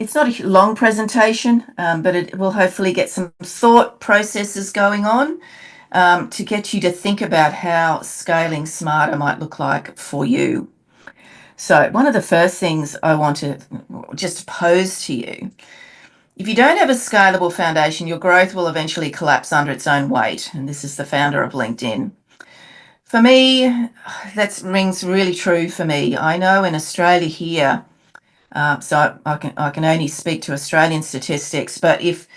It's not a long presentation, but it will hopefully get some thought processes going on to get you to think about how scaling smarter might look like for you. So one of the first things I want to just pose to you, if you don't have a scalable foundation, your growth will eventually collapse under its own weight. And this is the founder of LinkedIn. For me, that rings really true for me. I know in Australia here, so I can only speak to Australian statistics, but if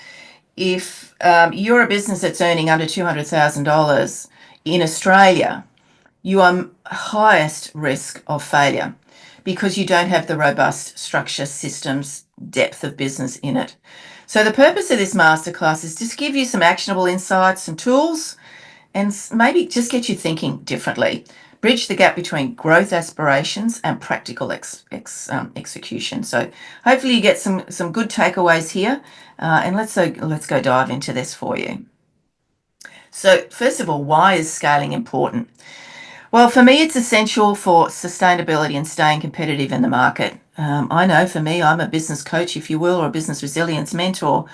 you're a business that's earning under $200,000 in Australia, you are highest risk of failure because you don't have the robust structure, systems, depth of business in it. So the purpose of this masterclass is just give you some actionable insights and tools and maybe just get you thinking differently. Bridge the gap between growth aspirations and practical execution. So hopefully you get some good takeaways here, and let's go dive into this for you. So first of all, why is scaling important? Well, for me, it's essential for sustainability and staying competitive in the market. I know for me, I'm a business coach, if you will, or a business resilience mentor.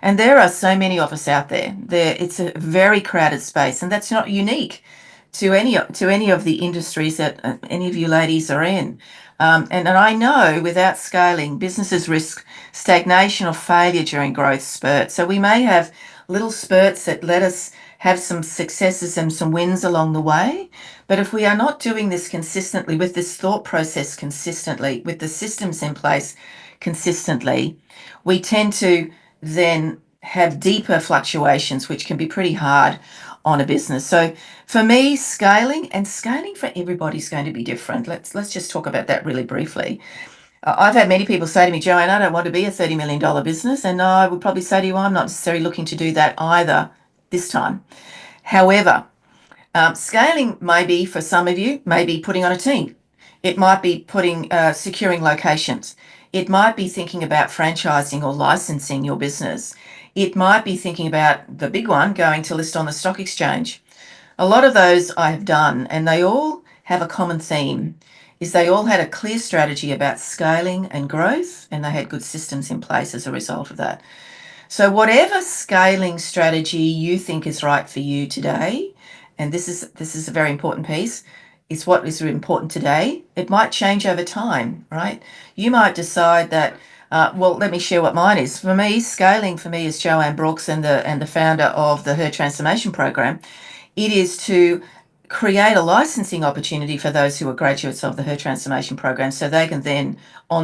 And there are so many of us out there. It's a very crowded space, and that's not unique to any of the industries that any of you ladies are in. And I know without scaling, businesses risk stagnation or failure during growth spurts. So we may have little spurts that let us have some successes and some wins along the way. But if we are not doing this consistently, with this thought process consistently, with the systems in place consistently, we tend to then have deeper fluctuations, which can be pretty hard on a business. So for me, scaling for everybody is going to be different. Let's just talk about that really briefly. I've had many people say to me, Joanne, I don't want to be a $30 million business. And I would probably say to you, I'm not necessarily looking to do that either this time. However, scaling may be, for some of you, maybe putting on a team. It might be securing locations. It might be thinking about franchising or licensing your business. It might be thinking about the big one, going to list on the stock exchange. A lot of those I have done, and they all have a common theme, is they all had a clear strategy about scaling and growth, and they had good systems in place as a result of that. So whatever scaling strategy you think is right for you today, and this is a very important piece, is what is important today. It might change over time, right? You might decide that, well, let me share what mine is. For me, scaling for me is Joanne Brooks and the founder of the Her Transformation Program. It is to create a licensing opportunity for those who are graduates of the Her Transformation Program so they can then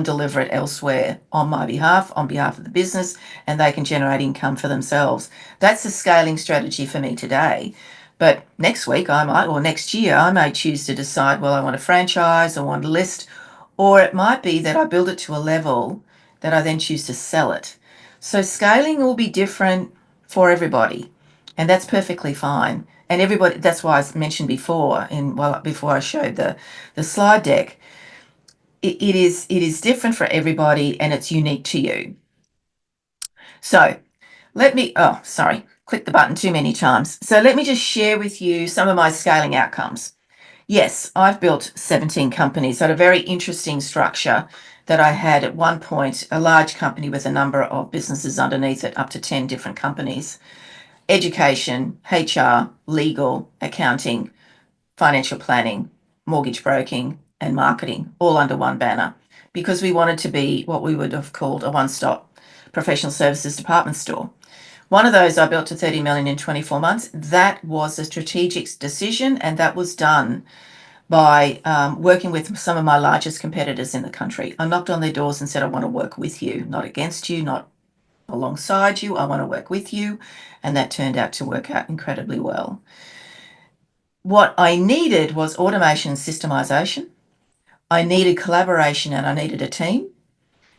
deliver it elsewhere on my behalf, on behalf of the business, and they can generate income for themselves. That's a scaling strategy for me today. But next week or next year, I may choose to decide, well, I want a franchise, I want to list, or it might be that I build it to a level that I then choose to sell it. So scaling will be different for everybody, and that's perfectly fine. And everybody, that's why I mentioned before, before I showed the slide deck, it is different for everybody and it's unique to you. So click the button too many times. So let me just share with you some of my scaling outcomes. Yes, I've built 17 companies at a very interesting structure that I had at one point, a large company with a number of businesses underneath it, up to 10 different companies. Education, HR, legal, accounting, financial planning, mortgage broking, and marketing, all under one banner, because we wanted to be what we would have called a one-stop professional services department store. One of those I built to 30 million in 24 months. That was a strategic decision, and that was done by working with some of my largest competitors in the country. I knocked on their doors and said, I want to work with you, not against you, not alongside you. I want to work with you. And that turned out to work out incredibly well. What I needed was automation and systemization. I needed collaboration and I needed a team.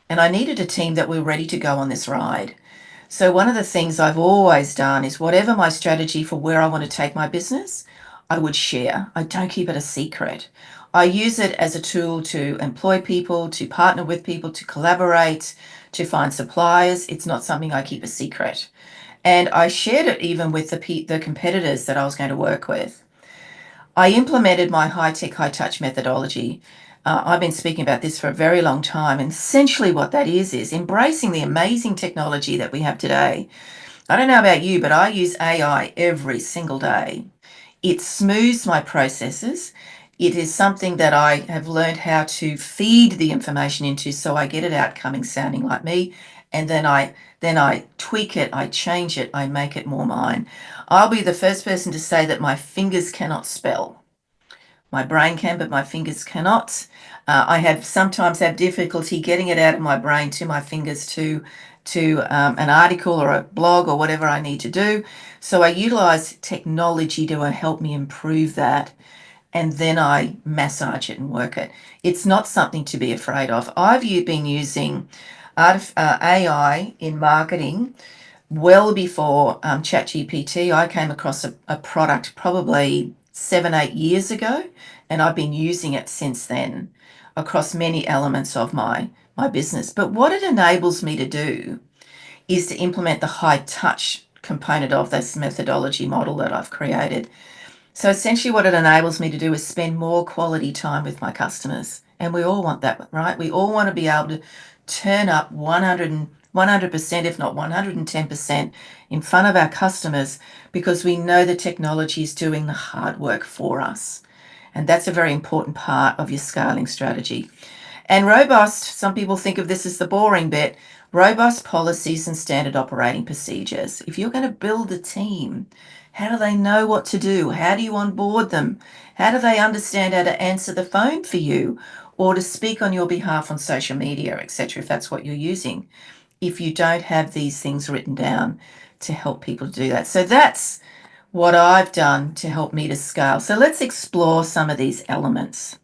And I needed a team that were ready to go on this ride. So one of the things I've always done is whatever my strategy for where I want to take my business, I would share. I don't keep it a secret. I use it as a tool to employ people, to partner with people, to collaborate, to find suppliers. It's not something I keep a secret. And I shared it even with the competitors that I was going to work with. I implemented my high-tech, high-touch methodology. I've been speaking about this for a very long time. And essentially what that is embracing the amazing technology that we have today. I don't know about you, but I use AI every single day. It smooths my processes. It is something that I have learned how to feed the information into so I get it out coming sounding like me. And then I tweak it, I change it, I make it more mine. I'll be the first person to say that my fingers cannot spell. My brain can, but my fingers cannot. I have sometimes have difficulty getting it out of my brain to my fingers to an article or a blog or whatever I need to do. So I utilize technology to help me improve that, and then I massage it and work it. It's not something to be afraid of. I've been using AI in marketing well before ChatGPT. I came across a product probably 7, 8 years ago, and I've been using it since then across many elements of my business. But what it enables me to do is to implement the high touch component of this methodology model that I've created. So essentially what it enables me to do is spend more quality time with my customers. And we all want that, right? We all want to be able to turn up 100%, if not 110% in front of our customers, because we know the technology is doing the hard work for us. And that's a very important part of your scaling strategy. And robust, some people think of this as the boring bit, robust policies and standard operating procedures. If you're going to build a team, how do they know what to do? How do you onboard them? How do they understand how to answer the phone for you or to speak on your behalf on social media, etc., if that's what you're using, if you don't have these things written down to help people do that? So that's what I've done to help me to scale. So let's explore some of these elements.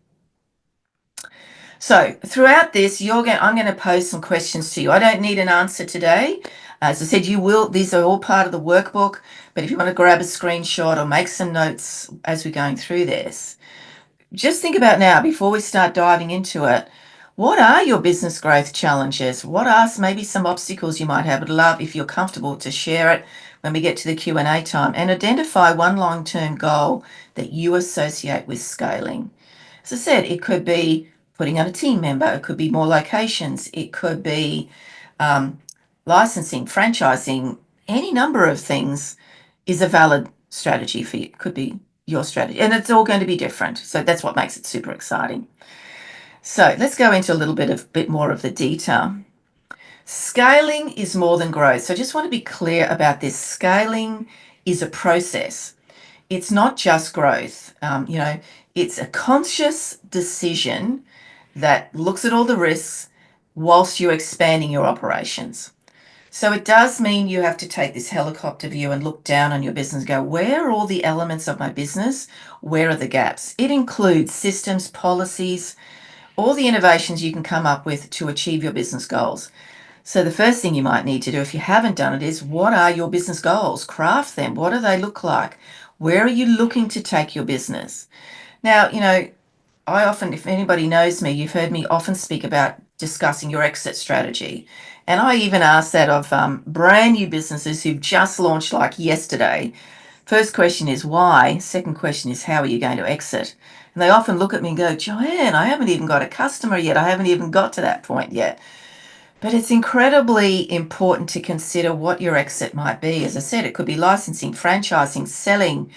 So throughout this, I'm going to pose some questions to you. I don't need an answer today. As I said, these are all part of the workbook, but if you want to grab a screenshot or make some notes as we're going through this, just think about now, before we start diving into it, what are your business growth challenges? What are maybe some obstacles you might have? I'd love, if you're comfortable, to share it when we get to the Q&A time, and identify one long-term goal that you associate with scaling. As I said, it could be putting on a team member, it could be more locations, it could be licensing, franchising, any number of things is a valid strategy for you. It could be your strategy, and it's all going to be different. So that's what makes it super exciting. So let's go into a bit more of the detail. Scaling is more than growth. So I just want to be clear about this. Scaling is a process. It's not just growth. It's a conscious decision that looks at all the risks whilst you're expanding your operations. So it does mean you have to take this helicopter view and look down on your business and go, where are all the elements of my business? Where are the gaps? It includes systems, policies, all the innovations you can come up with to achieve your business goals. So the first thing you might need to do, if you haven't done it, is what are your business goals? Craft them. What do they look like? Where are you looking to take your business? Now, I often, if anybody knows me, you've heard me often speak about discussing your exit strategy. And I even ask that of brand new businesses who've just launched like yesterday. First question is why? Second question is how are you going to exit? And they often look at me and go, Joanne, I haven't even got a customer yet. I haven't even got to that point yet. But it's incredibly important to consider what your exit might be. As I said, it could be licensing, franchising, selling.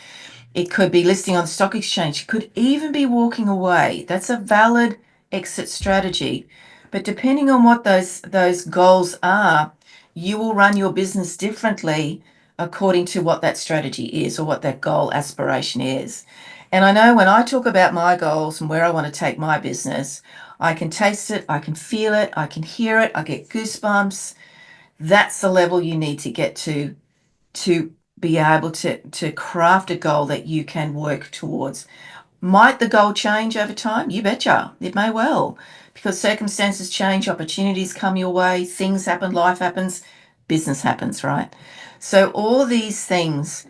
It could be listing on the stock exchange. It could even be walking away. That's a valid exit strategy. But depending on what those goals are, you will run your business differently according to what that strategy is or what that goal aspiration is. And I know when I talk about my goals and where I want to take my business, I can taste it, I can feel it, I can hear it, I get goosebumps. That's the level you need to get to be able to craft a goal that you can work towards. Might the goal change over time? You betcha. It may well, because circumstances change, opportunities come your way, things happen, life happens, business happens, right? So all these things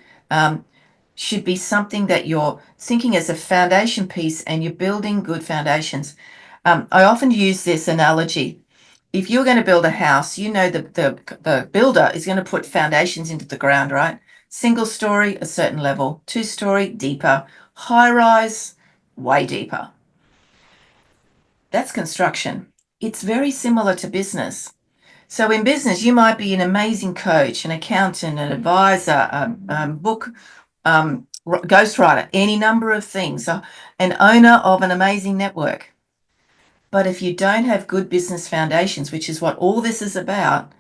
should be something that you're thinking as a foundation piece and you're building good foundations. I often use this analogy. If you're going to build a house, the builder is going to put foundations into the ground, right? Single story, a certain level. 2-story, deeper. High rise, way deeper. That's construction. It's very similar to business. So in business, you might be an amazing coach, an accountant, an advisor, book ghostwriter, any number of things, an owner of an amazing network. But if you don't have good business foundations, which is what all this is about,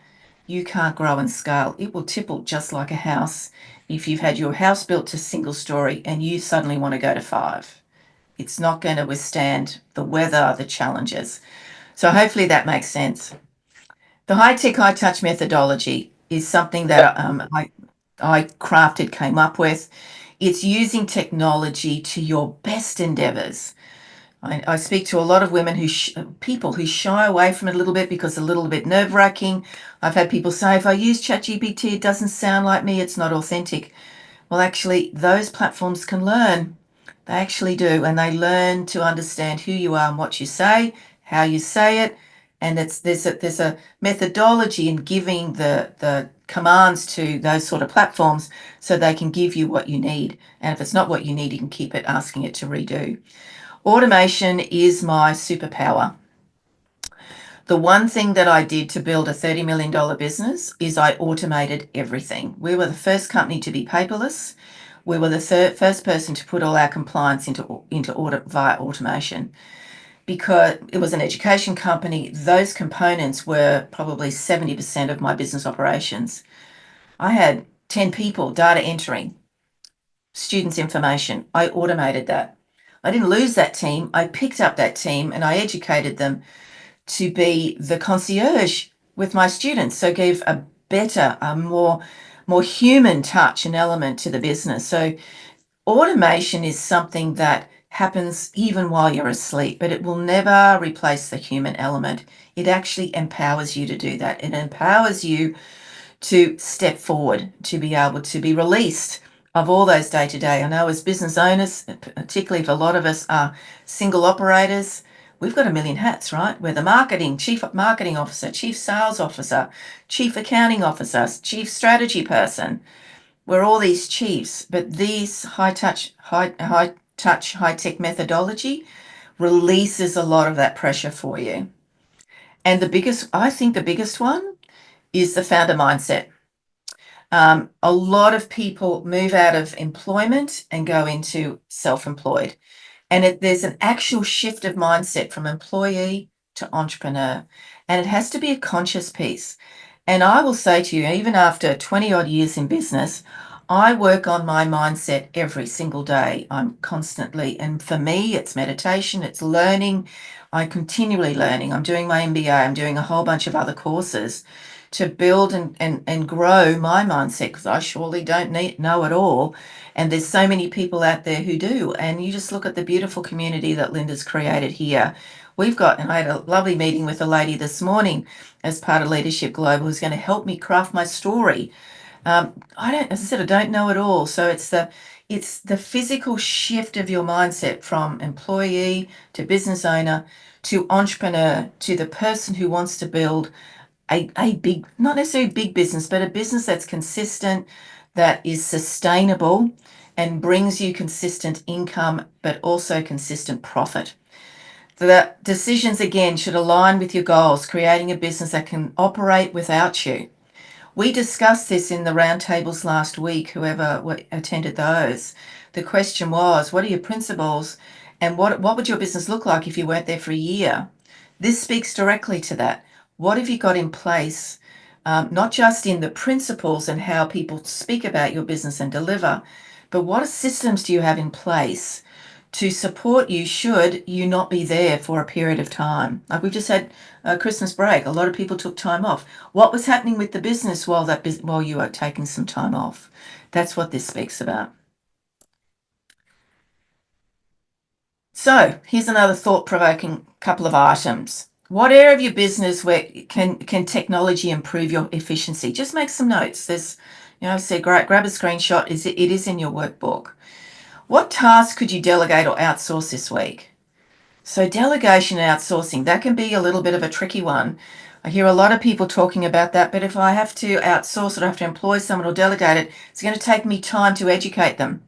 you can't grow and scale. It will tipple just like a house if you've had your house built to single story and you suddenly want to go to 5. It's not going to withstand the weather, the challenges. So hopefully that makes sense. The high-tech, high-touch methodology is something that I crafted, came up with. It's using technology to your best endeavors. I speak to a lot of women people who shy away from it a little bit because it's a little bit nerve-wracking. I've had people say, if I use ChatGPT, it doesn't sound like me, it's not authentic. Well, actually, those platforms can learn. They actually do, and they learn to understand who you are and what you say, how you say it, and there's a methodology in giving the commands to those sort of platforms so they can give you what you need. And if it's not what you need, you can keep it asking it to redo. Automation is my superpower. The one thing that I did to build a $30 million business is I automated everything. We were the first company to be paperless. We were the first person to put all our compliance into audit via automation. Because it was an education company, those components were probably 70% of my business operations. I had 10 people data entering, students' information. I automated that. I didn't lose that team. I picked up that team and I educated them to be the concierge with my students. So gave a better, a more human touch and element to the business. So automation is something that happens even while you're asleep, but it will never replace the human element. It actually empowers you to do that. It empowers you to step forward, to be able to be released of all those day to day. I know as business owners, particularly if a lot of us are single operators, we've got a million hats, right? We're the chief marketing officer, chief sales officer, chief accounting officer, chief strategy person. We're all these chiefs, but these high tech methodology releases a lot of that pressure for you. And I think the biggest one is the founder mindset. A lot of people move out of employment and go into self-employed. And there's an actual shift of mindset from employee to entrepreneur. And it has to be a conscious piece. And I will say to you, even after 20 odd years in business, I work on my mindset every single day. I'm constantly, and for me, it's meditation, it's learning. I'm continually learning. I'm doing my MBA, I'm doing a whole bunch of other courses to build and grow my mindset because I surely don't know it all. And there's so many people out there who do. And you just look at the beautiful community that Linda's created here. And I had a lovely meeting with a lady this morning as part of Leadership Global who's going to help me craft my story. As I said, I don't know it all. So it's the physical shift of your mindset from employee to business owner to entrepreneur to the person who wants to build a big, not necessarily big business, but a business that's consistent, that is sustainable and brings you consistent income, but also consistent profit. The decisions, again, should align with your goals, creating a business that can operate without you. We discussed this in the roundtables last week, whoever attended those. The question was, what are your principles and what would your business look like if you weren't there for a year? This speaks directly to that. What have you got in place, not just in the principles and how people speak about your business and deliver, but what systems do you have in place to support you should you not be there for a period of time? Like we've just had a Christmas break. A lot of people took time off. What was happening with the business while you were taking some time off? That's what this speaks about. So here's another thought-provoking couple of items. What area of your business where can technology improve your efficiency? Just make some notes. Grab a screenshot. It is in your workbook. What tasks could you delegate or outsource this week? So delegation and outsourcing, that can be a little bit of a tricky one. I hear a lot of people talking about that, but if I have to outsource it, I have to employ someone or delegate it, it's going to take me time to educate them.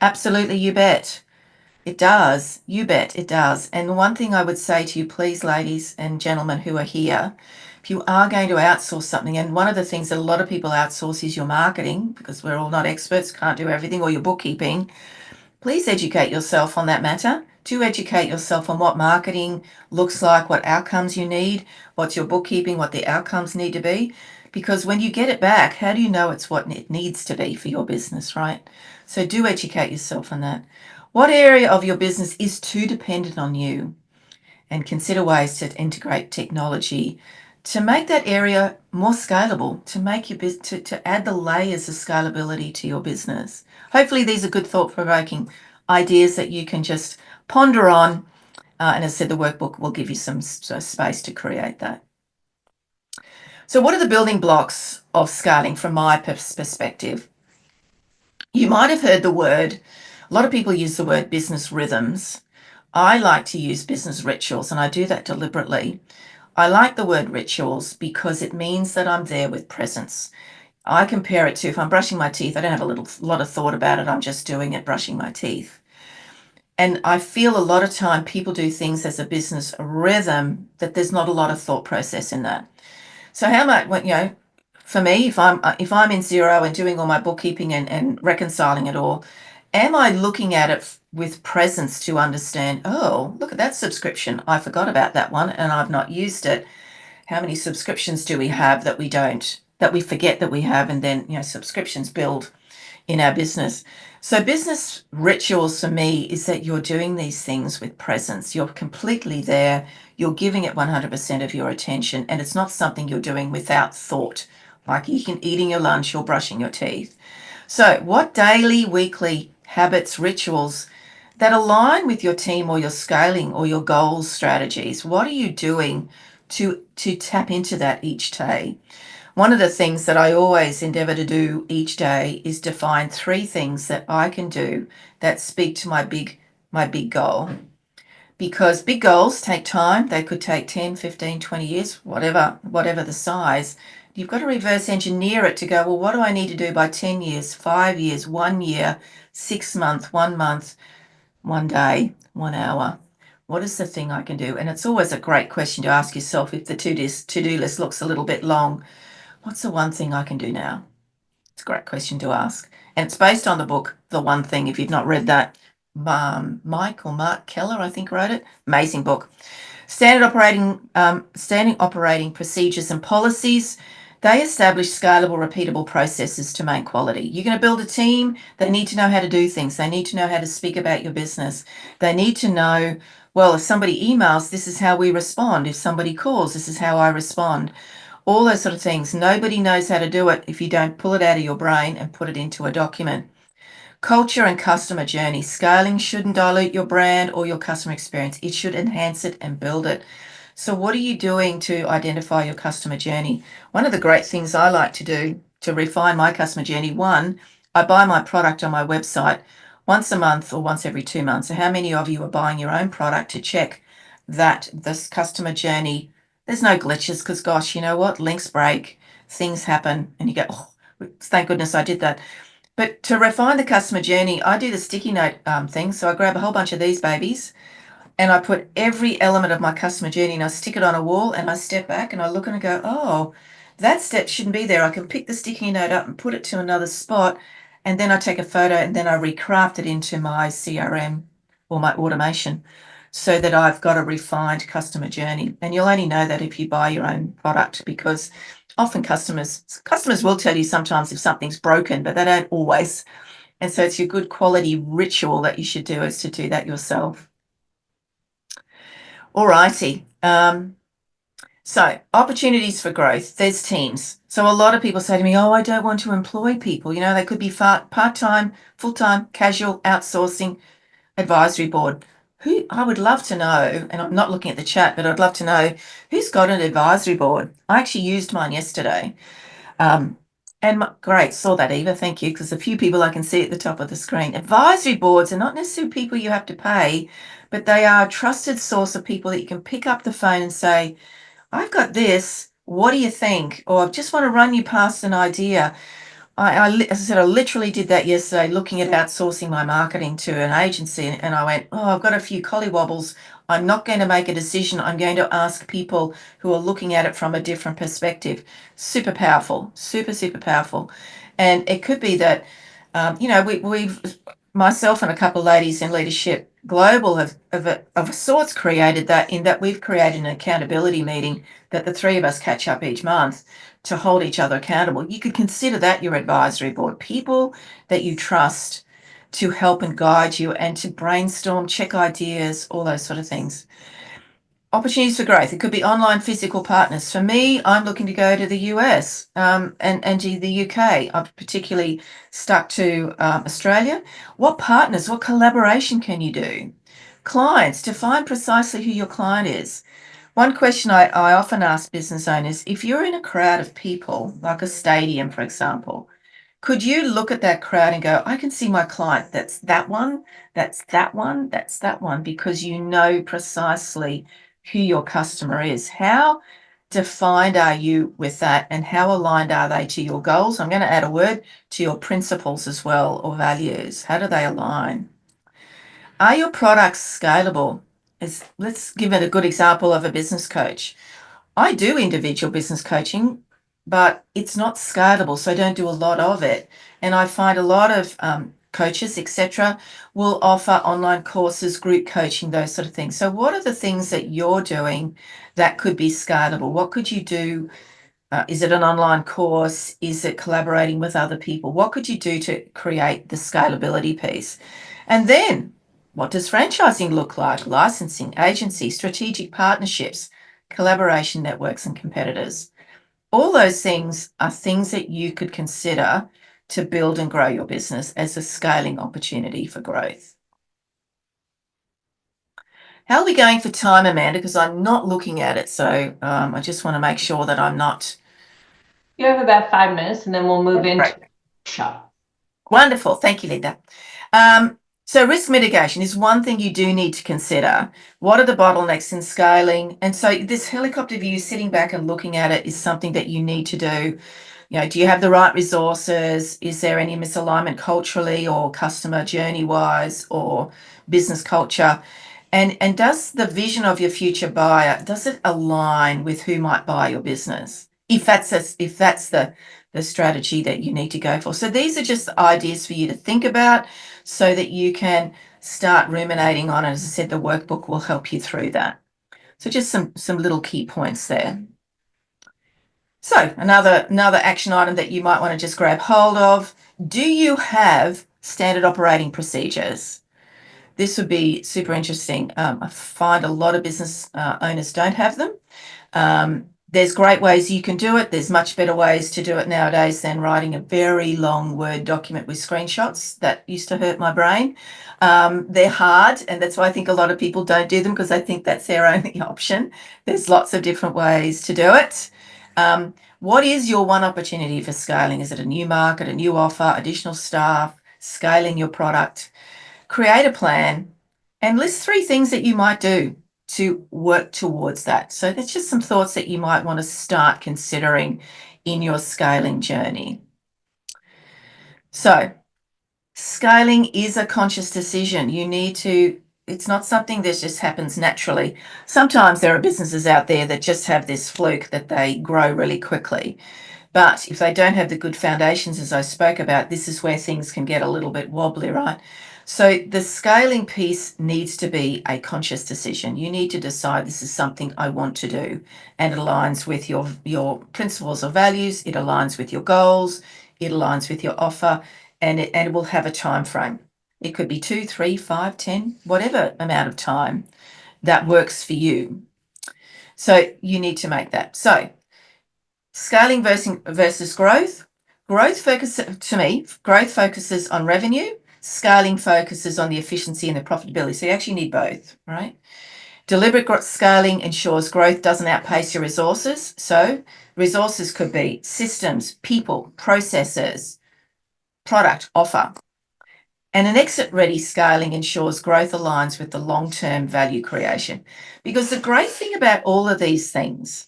Absolutely, you bet. It does. You bet it does. And one thing I would say to you, please, ladies and gentlemen who are here, if you are going to outsource something, and one of the things that a lot of people outsource is your marketing, because we're all not experts, can't do everything, or your bookkeeping, please educate yourself on that matter. Do educate yourself on what marketing looks like, what outcomes you need, what's your bookkeeping, what the outcomes need to be. Because when you get it back, how do you know it's what it needs to be for your business, right? So do educate yourself on that. What area of your business is too dependent on you? And consider ways to integrate technology to make that area more scalable, to make your to add the layers of scalability to your business. Hopefully, these are good thought-provoking ideas that you can just ponder on. And as I said, the workbook will give you some space to create that. So, what are the building blocks of scaling from my perspective? You might have heard the word, a lot of people use the word business rhythms. I like to use business rituals, and I do that deliberately. I like the word rituals because it means that I'm there with presence. I compare it to if I'm brushing my teeth, I don't have lot of thought about it. I'm just doing it, brushing my teeth. And I feel a lot of time people do things as a business rhythm that there's not a lot of thought process in that. So how much, for me, if I'm in Zero and doing all my bookkeeping and reconciling it all, am I looking at it with presence to understand, oh, look at that subscription. I forgot about that one and I've not used it. How many subscriptions do we have that we forget that we have, and then, subscriptions build in our business. So business rituals for me is that you're doing these things with presence. You're completely there. You're giving it 100% of your attention, and it's not something you're doing without thought, like you can eating your lunch or brushing your teeth. So what daily, weekly habits, rituals that align with your team or your scaling or your goals strategies? What are you doing to tap into that each day? One of the things that I always endeavor to do each day is define 3 things that I can do that speak to my big goal. Because big goals take time. They could take 10, 15, 20 years, whatever the size. You've got to reverse engineer it to go, well, what do I need to do by 10 years, 5 years, 1 year, 6 months, 1 month, 1 day, 1 hour? What is the thing I can do? And it's always a great question to ask yourself if the to-do list looks a little bit long. What's the one thing I can do now? It's a great question to ask. And it's based on the book, The One Thing. If you've not read that, Mike or Mark Keller, I think, wrote it. Amazing book. Standard operating procedures and policies. They establish scalable, repeatable processes to maintain quality. You're going to build a team. They need to know how to do things. They need to know how to speak about your business. They need to know, well, if somebody emails, this is how we respond. If somebody calls, this is how I respond. All those sort of things. Nobody knows how to do it if you don't pull it out of your brain and put it into a document. Culture and customer journey. Scaling shouldn't dilute your brand or your customer experience. It should enhance it and build it. So what are you doing to identify your customer journey? One of the great things I like to do to refine my customer journey, one, I buy my product on my website once a month or once every 2 months. So how many of you are buying your own product to check that this customer journey, there's no glitches? Because gosh, you know what? Links break, things happen, and you go, oh, thank goodness I did that. But to refine the customer journey, I do the sticky note thing. So I grab a whole bunch of these babies and I put every element of my customer journey and I stick it on a wall and I step back and I look and I go, oh, that step shouldn't be there. I can pick the sticky note up and put it to another spot. And then I take a photo and then I recraft it into my CRM or my automation so that I've got a refined customer journey. And you'll only know that if you buy your own product, because often customers will tell you sometimes if something's broken, but they don't always. And so it's your good quality ritual that you should do, is to do that yourself. All righty. So opportunities for growth. There's teams. So a lot of people say to me, oh, I don't want to employ people. They could be part-time, full-time, casual, outsourcing, advisory board. Who I would love to know, and I'm not looking at the chat, but I'd love to know who's got an advisory board. I actually used mine yesterday. Great, saw that, Eva. Thank you, because a few people I can see at the top of the screen. Advisory boards are not necessarily people you have to pay, but they are a trusted source of people that you can pick up the phone and say, I've got this. What do you think? Or I just want to run you past an idea. as I said, I literally did that yesterday, looking at outsourcing my marketing to an agency, and I went, oh, I've got a few collywobbles. I'm not going to make a decision. I'm going to ask people who are looking at it from a different perspective. Super powerful, super, super powerful. And it could be that, we've, myself and a couple of ladies in Leadership Global have of sorts created that, in that we've created an accountability meeting that the three of us catch up each month to hold each other accountable. You could consider that your advisory board, people that you trust to help and guide you and to brainstorm, check ideas, all those sort of things. Opportunities for growth. It could be online physical partners. For me, I'm looking to go to the US and to the UK. I've particularly stuck to Australia. What partners, what collaboration can you do? Clients, define precisely who your client is. One question I often ask business owners, if you're in a crowd of people, like a stadium, for example, could you look at that crowd and go, I can see my client, that's that one, that's that one, that's that one, because you know precisely who your customer is. How defined are you with that, and how aligned are they to your goals? I'm going to add a word, to your principles as well, or values. How do they align? Are your products scalable? Let's give it a good example of a business coach. I do individual business coaching, but it's not scalable, so I don't do a lot of it. And I find a lot of coaches, etc., will offer online courses, group coaching, those sort of things. So what are the things that you're doing that could be scalable? What could you do? Is it an online course? Is it collaborating with other people? What could you do to create the scalability piece? And then, what does franchising look like? Licensing, agency, strategic partnerships, collaboration networks, and competitors. All those things are things that you could consider to build and grow your business as a scaling opportunity for growth. How are we going for time, Amanda? Because I'm not looking at it, so I just want to make sure that I'm not. You have about 5 minutes, and then we'll move into the workshop. Wonderful. Thank you, Linda. So risk mitigation is one thing you do need to consider. What are the bottlenecks in scaling? And so this helicopter view, sitting back and looking at it, is something that you need to do. Do you have the right resources? Is there any misalignment culturally or customer journey wise or business culture? And does the vision of your future buyer, does it align with who might buy your business? If that's the strategy that you need to go for. So these are just ideas for you to think about so that you can start ruminating on it. As I said, the workbook will help you through that. So just some little key points there. So another action item that you might want to just grab hold of. Do you have standard operating procedures? This would be super interesting. I find a lot of business owners don't have them. There's great ways you can do it. There's much better ways to do it nowadays than writing a very long Word document with screenshots. That used to hurt my brain. They're hard, and that's why I think a lot of people don't do them, because they think that's their only option. There's lots of different ways to do it. What is your one opportunity for scaling? Is it a new market, a new offer, additional staff, scaling your product? Create a plan and list 3 things that you might do to work towards that. So that's just some thoughts that you might want to start considering in your scaling journey. So scaling is a conscious decision. It's not something that just happens naturally. Sometimes there are businesses out there that just have this fluke that they grow really quickly. But if they don't have the good foundations, as I spoke about, this is where things can get a little bit wobbly, right? So the scaling piece needs to be a conscious decision. You need to decide, this is something I want to do, and it aligns with your principles or values. It aligns with your goals. It aligns with your offer, and it will have a time frame. It could be 2, 3, 5, 10, whatever amount of time that works for you. So you need to make that. So scaling versus growth. Growth focuses on revenue. Scaling focuses on the efficiency and the profitability. So you actually need both, right? Deliberate scaling ensures growth doesn't outpace your resources. So resources could be systems, people, processes, product, offer. And an exit-ready scaling ensures growth aligns with the long-term value creation. Because the great thing about all of these things,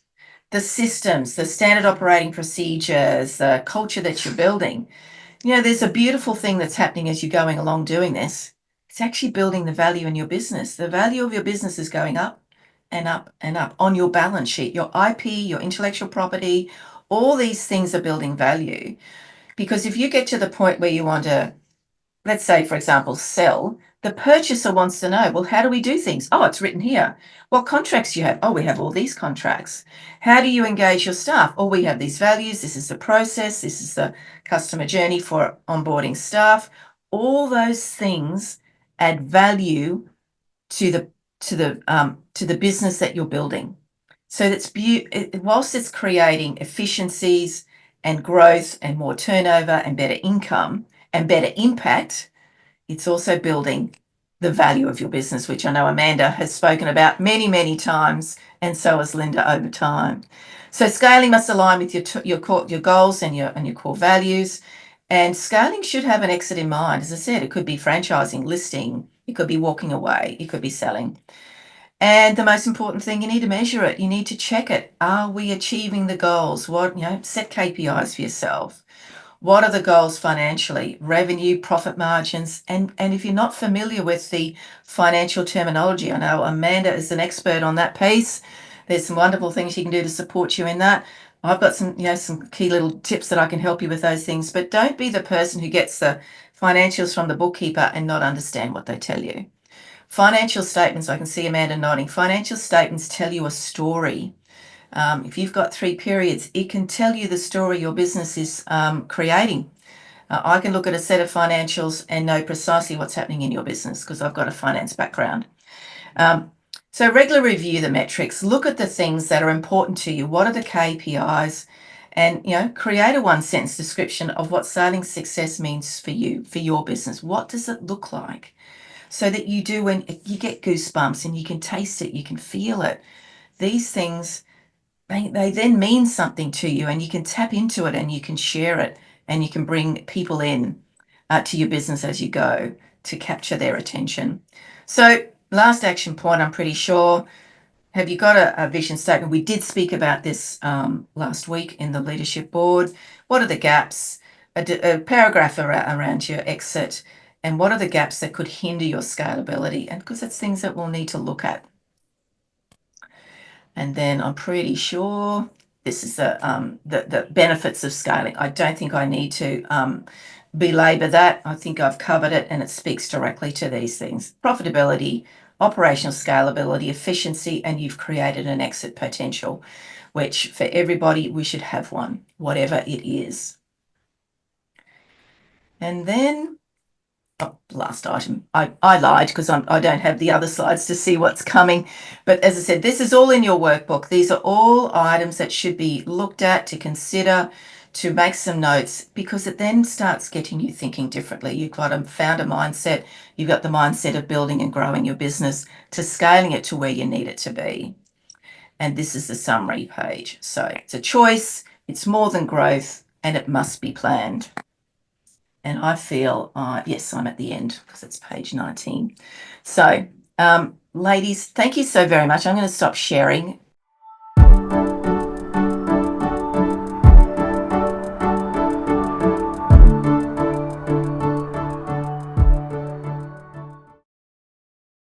the systems, the standard operating procedures, the culture that you're building. There's a beautiful thing that's happening as you're going along doing this. It's actually building the value in your business. The value of your business is going up and up and up on your balance sheet. Your IP, your intellectual property, all these things are building value. Because if you get to the point where you want to, let's say, for example, sell, the purchaser wants to know, well, how do we do things? Oh, it's written here. What contracts do you have? Oh, we have all these contracts. How do you engage your staff? Oh, we have these values. This is the process. This is the customer journey for onboarding staff. All those things add value to the business that you're building. So that's whilst it's creating efficiencies and growth and more turnover and better income and better impact, it's also building the value of your business, which I know Amanda has spoken about many, many times, and so has Linda over time. So scaling must align with your goals and your core values. And scaling should have an exit in mind. As I said, it could be franchising, listing, it could be walking away, it could be selling. And the most important thing, you need to measure it. You need to check it. Are we achieving the goals? Set KPIs for yourself. What are the goals financially? Revenue, profit margins. And if you're not familiar with the financial terminology, I know Amanda is an expert on that piece. There's some wonderful things you can do to support you in that. I've got some key little tips that I can help you with those things. But don't be the person who gets the financials from the bookkeeper and not understand what they tell you. Financial statements, I can see Amanda nodding. Financial statements tell you a story. If you've got 3 periods, it can tell you the story your business is creating. I can look at a set of financials and know precisely what's happening in your business because I've got a finance background. So regular review the metrics. Look at the things that are important to you. What are the KPIs? And create a 1-sentence description of what sailing success means for you, for your business. What does it look like? So that you do, when you get goosebumps and you can taste it, you can feel it. These things, they then mean something to you, and you can tap into it and you can share it and you can bring people in to your business as you go to capture their attention. So last action point, I'm pretty sure. Have you got a vision statement? We did speak about this last week in the leadership board. What are the gaps? A paragraph around your exit. And what are the gaps that could hinder your scalability? And because it's things that we'll need to look at. And then I'm pretty sure this is the benefits of scaling. I don't think I need to belabor that. I think I've covered it, and it speaks directly to these things: profitability, operational scalability, efficiency, and you've created an exit potential, which for everybody, we should have one, whatever it is. And then last item. I lied because I don't have the other slides to see what's coming. But as I said, this is all in your workbook. These are all items that should be looked at, to consider, to make some notes, because it then starts getting you thinking differently. You've got a founder mindset. You've got the mindset of building and growing your business to scaling it to where you need it to be. And this is the summary page. So it's a choice. It's more than growth, and it must be planned. And I feel, yes, I'm at the end because it's page 19. So, ladies, thank you so very much. I'm going to stop sharing